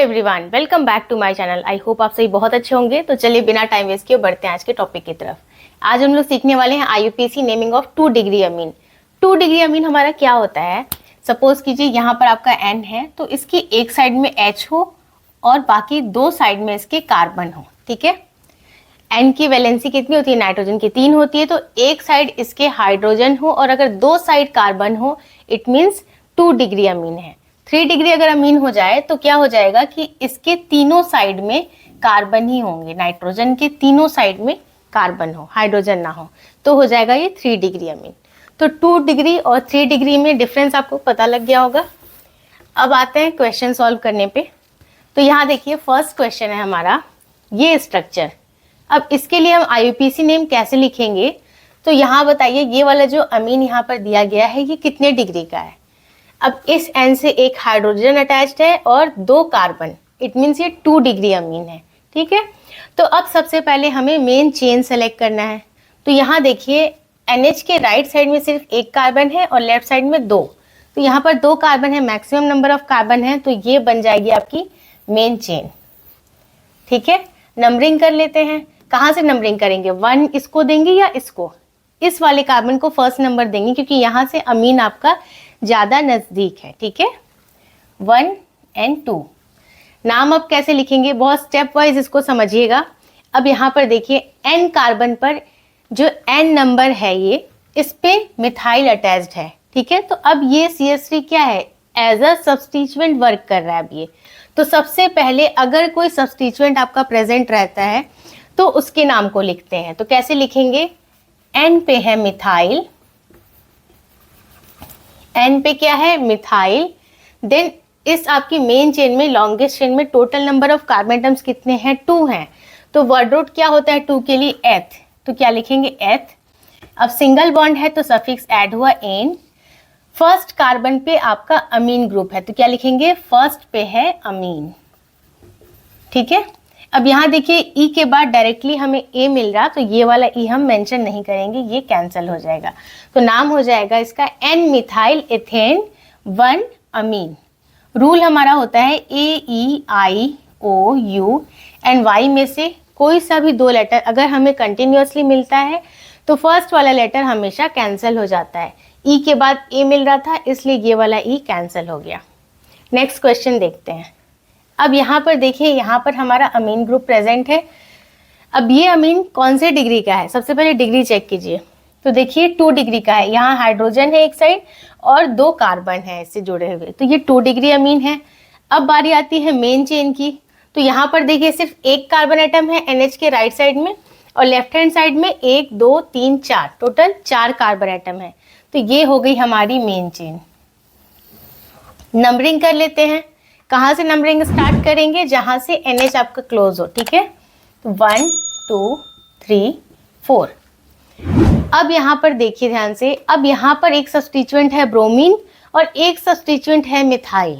Everyone, welcome back to my channel. I hope आप सभी बहुत अच्छे होंगे। तो चलिए बिना टाइम वेस्ट किए बढ़ते हैं आज के टॉपिक की तरफ। आज हम लोग सीखने वाले हैं IUPAC naming of 2 degree amine. 2 degree amine हमारा क्या होता है? सपोज कीजिए यहाँ पर आपका N है, तो इसकी एक साइड में H हो और बाकी दो साइड में इसके कार्बन हो। ठीक है, N की वैलेंसी कितनी होती है? नाइट्रोजन की 3 होती है, तो एक साइड इसके हाइड्रोजन हो और अगर दो साइड कार्बन हो, इट मीन्स 2 डिग्री अमीन है। 3 डिग्री अगर अमीन हो जाए तो क्या हो जाएगा कि इसके तीनों साइड में कार्बन ही होंगे, नाइट्रोजन के तीनों साइड में कार्बन हो, हाइड्रोजन ना हो, तो हो जाएगा ये 3 डिग्री अमीन। तो 2 डिग्री और 3 डिग्री में डिफरेंस आपको पता लग गया होगा। अब आते हैं क्वेश्चन सॉल्व करने पे। तो यहाँ देखिए फर्स्ट क्वेश्चन है हमारा ये स्ट्रक्चर। अब इसके लिए हम IUPAC नेम कैसे लिखेंगे? तो यहाँ बताइए ये वाला जो अमीन यहाँ पर दिया गया है ये कितने डिग्री का है? अब इस N से एक हाइड्रोजन अटैच्ड है और 2 कार्बन, इट मीन्स ये 2 डिग्री अमीन है। ठीक है, तो अब सबसे पहले हमें मेन चेन सेलेक्ट करना है। तो यहाँ देखिए NH के राइट साइड में सिर्फ एक कार्बन है और लेफ्ट साइड में 2, तो यहाँ पर 2 कार्बन है, मैक्सिमम नंबर ऑफ कार्बन है, तो ये बन जाएगी आपकी मेन चेन। ठीक है, नंबरिंग कर लेते हैं। कहाँ से नंबरिंग करेंगे? 1 इसको देंगे या इसको? इस वाले कार्बन को फर्स्ट नंबर देंगे क्योंकि यहाँ से अमीन आपका ज्यादा नजदीक है। ठीक है, 1 and 2। नाम अब कैसे लिखेंगे? बहुत स्टेप वाइज इसको समझिएगा। अब यहाँ पर देखिए N कार्बन पर जो N नंबर है ये इस पे मिथाइल अटैच्ड है। ठीक है, तो अब ये CH3 क्या है? एज अ सब्स्टिट्यूएंट वर्क कर रहा है अब ये। तो सबसे पहले अगर कोई सब्स्टिट्यूएंट आपका प्रेजेंट रहता है तो उसके नाम को लिखते हैं। तो कैसे लिखेंगे? N पे है मिथाइल, N पे क्या है? मिथाइल। देन इस आपकी मेन चेन में, लॉन्गेस्ट चेन में total number of carbon atoms कितने हैं? 2 हैं। तो वर्ड रूट क्या होता है 2 के लिए? एथ। तो क्या लिखेंगे? एथ। अब सिंगल बॉन्ड है तो सफिक्स ऐड हुआ एन। फर्स्ट कार्बन पे आपका अमीन ग्रुप है तो क्या लिखेंगे? फर्स्ट पे है अमीन। ठीक है, अब यहाँ देखिए E के बाद डायरेक्टली हमें A मिल रहा, तो ये वाला E हम मेंशन नहीं करेंगे, ये कैंसिल हो जाएगा। तो नाम हो जाएगा इसका N मिथाइल एथेन 1 अमीन। रूल हमारा होता है AEIOU एंड Y में से कोई सा भी 2 लेटर अगर हमें कंटिन्यूअसली मिलता है तो फर्स्ट वाला लेटर हमेशा कैंसिल हो जाता है। E के बाद A मिल रहा था इसलिए ये वाला E कैंसिल हो गया। नेक्स्ट क्वेश्चन देखते हैं। अब यहाँ पर देखिए यहाँ पर हमारा अमीन ग्रुप प्रेजेंट है। अब ये अमीन कौन से डिग्री का है? सबसे पहले डिग्री चेक कीजिए। तो देखिए 2 डिग्री का है, यहाँ हाइड्रोजन है एक साइड और 2 कार्बन है इससे जुड़े हुए, तो ये 2 डिग्री अमीन है। अब बारी आती है मेन चेन की। तो यहाँ पर देखिए सिर्फ एक कार्बन एटम है NH के राइट साइड में और लेफ्ट हैंड साइड में 1 2 3 4, टोटल 4 कार्बन एटम है। तो ये हो गई हमारी मेन चेन। नंबरिंग कर लेते हैं। कहाँ से नंबरिंग स्टार्ट करेंगे? जहाँ से NH आपका क्लोज हो। ठीक है, तो 1 2 3 4। अब यहाँ पर देखिए ध्यान से, अब यहाँ पर एक सब्स्टिट्यूएंट है ब्रोमीन और एक सब्स्टिट्यूएंट है मिथाइल।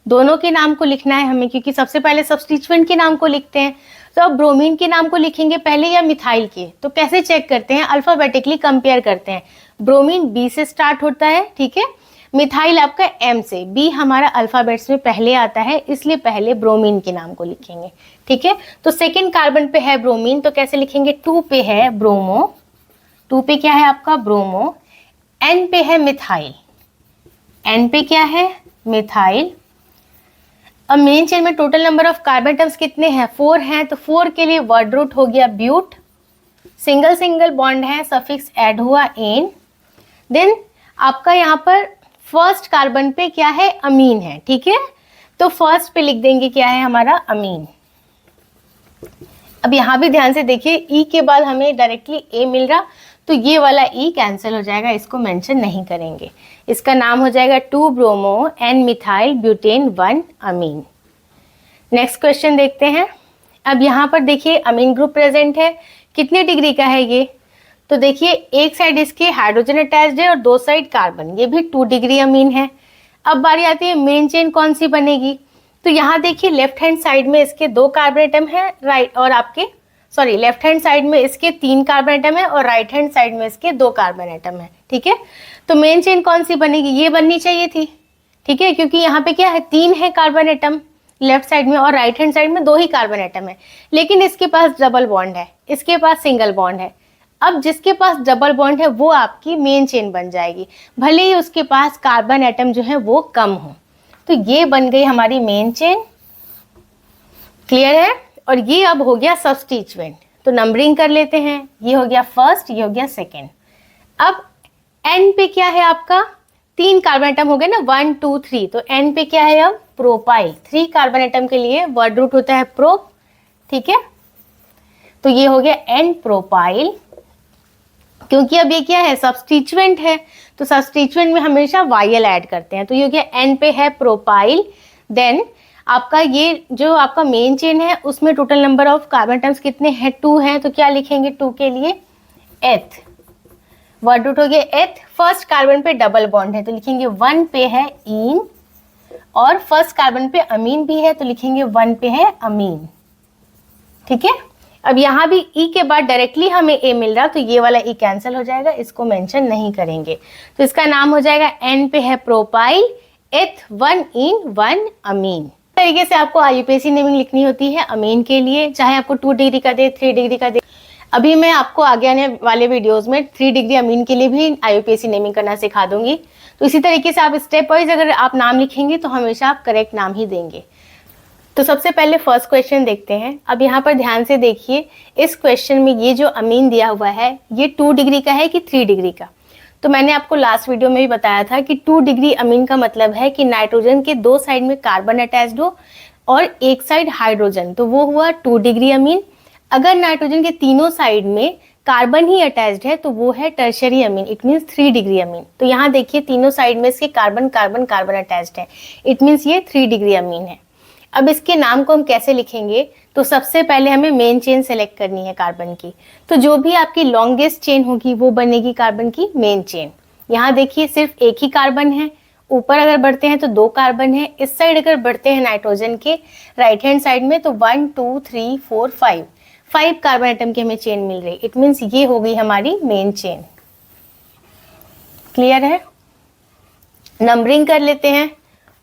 दोनों के नाम को लिखना है हमें क्योंकि सबसे पहले सब्स्टिट्यूएंट के नाम को लिखते हैं। तो अब ब्रोमीन के नाम को लिखेंगे पहले या मिथाइल के? तो कैसे चेक करते हैं? अल्फाबेटिकली कंपेयर करते हैं। ब्रोमीन B से स्टार्ट होता है, ठीक है, मिथाइल आपका M से। B हमारा अल्फाबेट्स में पहले आता है इसलिए पहले ब्रोमीन के नाम को लिखेंगे। ठीक है, तो सेकेंड कार्बन पे है ब्रोमीन तो कैसे लिखेंगे? 2 पे है ब्रोमो, 2 पे क्या है आपका? ब्रोमो। N पे है मिथाइल, N पे क्या है? मिथाइल। अब मेन चेन में total number of carbon atoms कितने हैं? 4 हैं, तो 4 के लिए वर्ड रूट हो गया ब्यूट। सिंगल सिंगल बॉन्ड है, सफिक्स ऐड हुआ एन। देन आपका यहाँ पर फर्स्ट कार्बन पे क्या है? अमीन है। ठीक है, तो फर्स्ट पे लिख देंगे क्या है हमारा? अमीन। अब यहाँ भी ध्यान से देखिए E के बाद हमें डायरेक्टली A मिल रहा, तो ये वाला E कैंसिल हो जाएगा, इसको मेंशन नहीं करेंगे। इसका नाम हो जाएगा 2 bromo N methyl butane 1 amine. Next question देखते हैं। अब यहाँ पर देखिए अमीन ग्रुप प्रेजेंट है, कितने डिग्री का है ये? तो देखिए एक साइड इसके हाइड्रोजन अटैच्ड है और 2 साइड कार्बन, ये भी 2 डिग्री अमीन है। अब बारी आती है मेन चेन कौन सी बनेगी? तो यहाँ देखिए लेफ्ट हैंड साइड में इसके 2 कार्बन एटम है, राइट और आपके लेफ्ट हैंड साइड में इसके 3 कार्बन एटम है और राइट हैंड साइड में इसके 2 कार्बन एटम है। ठीक है, तो मेन चेन कौन सी बनेगी? ये बननी चाहिए थी। ठीक है, क्योंकि यहाँ पे क्या है? 3 है कार्बन एटम, लेफ्ट साइड में और राइट हैंड साइड में 2 ही कार्बन एटम है, लेकिन इसके पास डबल बॉन्ड है, इसके पास सिंगल बॉन्ड है। अब जिसके पास डबल बॉन्ड है वो आपकी मेन चेन बन जाएगी, भले ही उसके पास कार्बन एटम जो है वो कम हो। तो ये बन गई हमारी मेन चेन, क्लियर है। और ये अब हो गया सब्स्टिट्यूएंट, तो नंबरिंग कर लेते हैं। ये हो गया फर्स्ट, ये हो गया सेकेंड। अब एन पे क्या है आपका, 3 कार्बन एटम हो गए ना, 1 2 3, तो एन पे क्या है अब प्रोपाइल। 3 कार्बन एटम के लिए वर्ड रूट होता है प्रोप, ठीक है। तो ये हो गया एन प्रोपाइल, क्योंकि अब ये क्या है सब्स्टिट्यूएंट है, तो सब्स्टिट्यूएंट में हमेशा वाइल ऐड करते हैं। तो ये हो गया एन पे है प्रोपाइल। देन आपका ये जो आपका मेन चेन है उसमें total number of carbon atoms कितने हैं, 2 हैं, तो क्या लिखेंगे 2 के लिए एथ, वर्ड रूट हो गया एथ। फर्स्ट कार्बन पे डबल बॉन्ड है तो लिखेंगे 1 पे है इन, और फर्स्ट कार्बन पे अमीन भी है तो लिखेंगे 1 पे है अमीन, ठीक है। अब यहाँ भी ई के बाद डायरेक्टली हमें ए मिल रहा, तो ये वाला ई कैंसिल हो जाएगा, इसको मेंशन नहीं करेंगे। तो इसका नाम हो जाएगा एन पे है प्रोपाइल, एथ 1 इन 1 अमीन। तरीके से आपको आईयूपीएसी नेमिंग लिखनी होती है अमीन के लिए, चाहे आपको 2 डिग्री का दे, 3 डिग्री का दे। अभी मैं आपको आगे आने वाले वीडियोस में 3 डिग्री अमीन के लिए भी आईयूपीएसी नेमिंग करना सिखा दूंगी। तो इसी तरीके से आप स्टेप वाइज अगर आप नाम लिखेंगे तो हमेशा आप करेक्ट नाम ही देंगे। तो सबसे पहले फर्स्ट क्वेश्चन देखते हैं। अब यहाँ पर ध्यान से देखिए, इस क्वेश्चन में ये जो अमीन दिया हुआ है ये 2 डिग्री का है कि 3 डिग्री का। तो मैंने आपको लास्ट वीडियो में भी बताया था कि 2 डिग्री अमीन का मतलब है कि नाइट्रोजन के 2 साइड में कार्बन अटैच्ड हो और एक साइड हाइड्रोजन, तो वो हुआ 2 डिग्री अमीन। अगर नाइट्रोजन के तीनों साइड में कार्बन ही अटैच्ड है तो वो है tertiary amine, it means 3 degree amine. तो यहाँ देखिए तीनों साइड में इसके कार्बन कार्बन कार्बन अटैच्ड है, इट मीन्स ये 3 डिग्री अमीन है। अब इसके नाम को हम कैसे लिखेंगे, तो सबसे पहले हमें मेन चेन सेलेक्ट करनी है कार्बन की। तो जो भी आपकी लॉन्गेस्ट चेन होगी वो बनेगी कार्बन की मेन चेन। यहाँ देखिए सिर्फ एक ही कार्बन है, ऊपर अगर बढ़ते हैं तो 2 कार्बन है, इस साइड अगर बढ़ते हैं नाइट्रोजन के राइट हैंड साइड में तो 1 2 3 4 5 कार्बन एटम की हमें चेन मिल रही, इट मीन्स ये हो गई हमारी मेन चेन, क्लियर है। नंबरिंग कर लेते हैं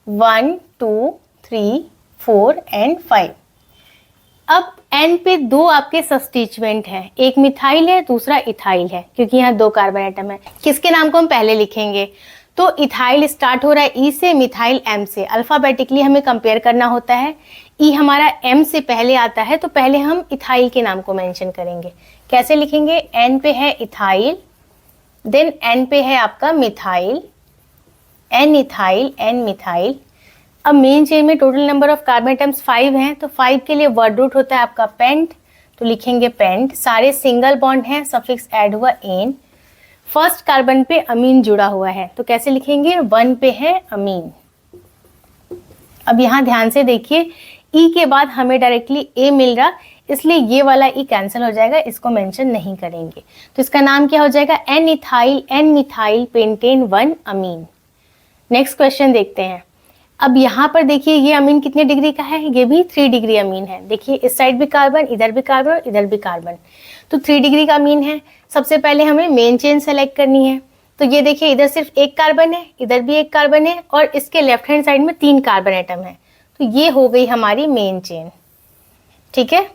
1 2 3 4 एंड 5। अब एन पे 2 आपके सब्स्टिट्यूएंट हैं, एक मिथाइल है दूसरा इथाइल है, क्योंकि यहाँ 2 कार्बन एटम है। किसके नाम को हम पहले लिखेंगे, तो इथाइल स्टार्ट हो रहा है ई से, मिथाइल एम से। अल्फाबेटिकली हमें कंपेयर करना होता है, ई हमारा एम से पहले आता है तो पहले हम इथाइल के नाम को मेंशन करेंगे। कैसे लिखेंगे, एन पे है इथाइल, देन एन पे है आपका methyl, N ethyl N methyl. अब मेन चेन में total number of carbon atoms 5 हैं, तो 5 के लिए वर्ड रूट होता है आपका पेंट, तो लिखेंगे पेंट। सारे सिंगल बॉन्ड हैं, सफिक्स ऐड हुआ एन। फर्स्ट कार्बन पे अमीन जुड़ा हुआ है तो कैसे लिखेंगे, 1 पे है अमीन। अब यहाँ ध्यान से देखिए, ई के बाद हमें डायरेक्टली ए मिल रहा, इसलिए ये वाला ई कैंसिल हो जाएगा, इसको मेंशन नहीं करेंगे। तो इसका नाम क्या हो जाएगा, N ethyl N methyl pentane 1 amine. Next question देखते हैं। अब यहाँ पर देखिए ये अमीन कितने डिग्री का है, ये भी 3 डिग्री अमीन है। देखिए इस साइड भी कार्बन, इधर भी कार्बन और इधर भी कार्बन, तो 3 डिग्री का अमीन है। सबसे पहले हमें मेन चेन सेलेक्ट करनी है। तो ये देखिए इधर सिर्फ एक कार्बन है, इधर भी एक कार्बन है और इसके लेफ्ट हैंड साइड में 3 कार्बन एटम है, तो ये हो गई हमारी मेन चेन, ठीक है।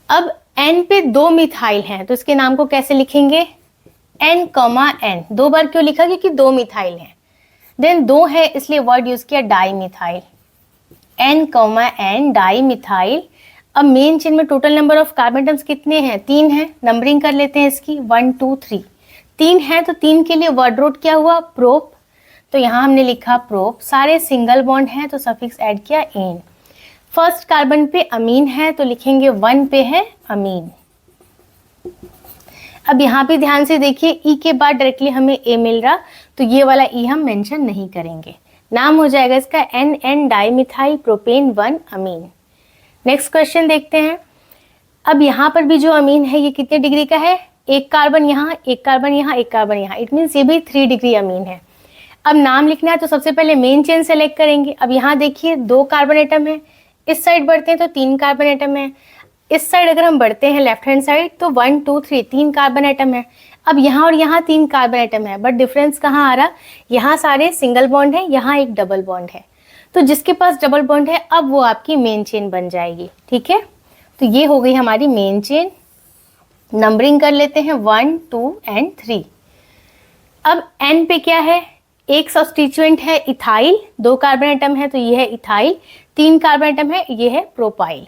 अब एन पे 2 मिथाइल हैं तो इसके नाम को कैसे लिखेंगे, एन कॉमा एन। 2 बार क्यों लिखा, क्योंकि 2 मिथाइल हैं। देन 2 है इसलिए वर्ड यूज किया dimethyl, N comma N dimethyl. अब मेन चेन में total number of carbon atoms कितने हैं, 3 हैं। नंबरिंग कर लेते हैं इसकी, 1 2 3। 3 है तो 3 के लिए वर्ड रूट क्या हुआ, प्रोप, तो यहाँ हमने लिखा प्रोप। सारे सिंगल बॉन्ड हैं तो सफिक्स ऐड किया एन। फर्स्ट कार्बन पे अमीन है तो लिखेंगे 1 पे है अमीन। अब यहाँ पे ध्यान से देखिए, ई के बाद डायरेक्टली हमें ए मिल रहा, तो ये वाला ई हम मेंशन नहीं करेंगे। नाम हो जाएगा इसका N N dimethyl propane 1 amine. Next question देखते हैं। अब यहाँ पर भी जो अमीन है ये कितने डिग्री का है, एक कार्बन यहाँ, एक कार्बन यहाँ, एक कार्बन यहाँ, इट मीन्स ये भी 3 डिग्री अमीन है। अब नाम लिखना है तो सबसे पहले मेन चेन सेलेक्ट करेंगे। अब यहाँ देखिए 2 कार्बन एटम है, इस साइड बढ़ते हैं तो 3 कार्बन एटम है, इस साइड अगर हम बढ़ते हैं लेफ्ट हैंड साइड तो 1 2 3 3 कार्बन एटम है। अब यहाँ और यहाँ 3 कार्बन एटम है, बट डिफरेंस कहाँ आ रहा, यहाँ सारे सिंगल बॉन्ड है, यहाँ एक डबल बॉन्ड है। तो जिसके पास डबल बॉन्ड है अब वो आपकी मेन चेन बन जाएगी। ठीक है, तो ये हो गई हमारी मेन चेन। नंबरिंग कर लेते हैं 1 2 एंड 3। अब N पे क्या है, एक सब्स्टिट्यूएंट है इथाइल, 2 कार्बन एटम है तो ये है इथाइल, 3 कार्बन एटम है ये है प्रोपाइल।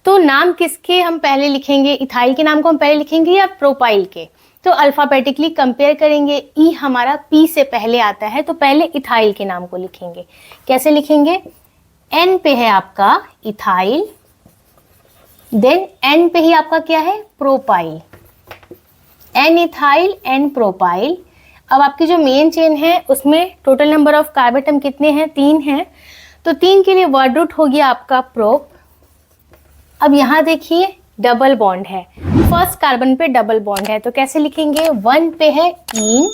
तो नाम किसके हम पहले लिखेंगे, इथाइल के नाम को हम पहले लिखेंगे या प्रोपाइल के? तो अल्फाबेटिकली कंपेयर करेंगे। ई हमारा पी से पहले आता है तो पहले इथाइल के नाम को लिखेंगे। कैसे लिखेंगे, एन पे है आपका इथाइल, देन एन पे ही आपका क्या है, propyl, N ethyl N propyl. अब आपकी जो मेन चेन है उसमें total number of carbon atom कितने हैं, 3 हैं, तो 3 के लिए वर्ड रूट हो गया आपका प्रोप। अब यहाँ देखिए डबल बॉन्ड है, फर्स्ट कार्बन पे डबल बॉन्ड है तो कैसे लिखेंगे, 1 पे है ईन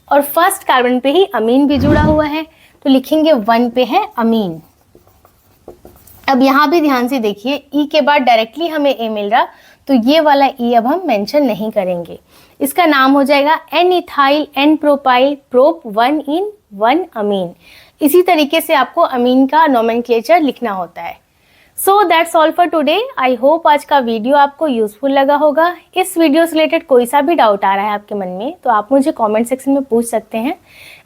और फर्स्ट कार्बन पे ही अमीन भी जुड़ा हुआ है तो लिखेंगे 1 पे है अमीन। अब यहाँ भी ध्यान से देखिए, ई के बाद डायरेक्टली हमें ए मिल रहा तो ये वाला ई अब हम मेंशन नहीं करेंगे, इसका नाम हो जाएगा N ethyl N propyl prop 1 इन 1 अमीन। इसी तरीके से आपको अमीन का नोमेनक्लेचर लिखना होता है। So that's all for today. I hope आज का वीडियो आपको यूजफुल लगा होगा। इस वीडियो से रिलेटेड कोई सा भी डाउट आ रहा है आपके मन में तो आप मुझे कमेंट सेक्शन में पूछ सकते हैं।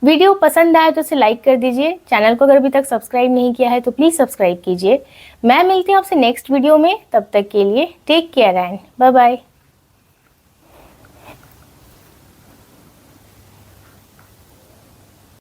वीडियो पसंद आए तो इसे लाइक कर दीजिए। चैनल को अगर अभी तक सब्सक्राइब नहीं किया है तो प्लीज़ सब्सक्राइब कीजिए। मैं मिलती हूँ आपसे नेक्स्ट वीडियो में, तब तक के लिए take care and bye bye.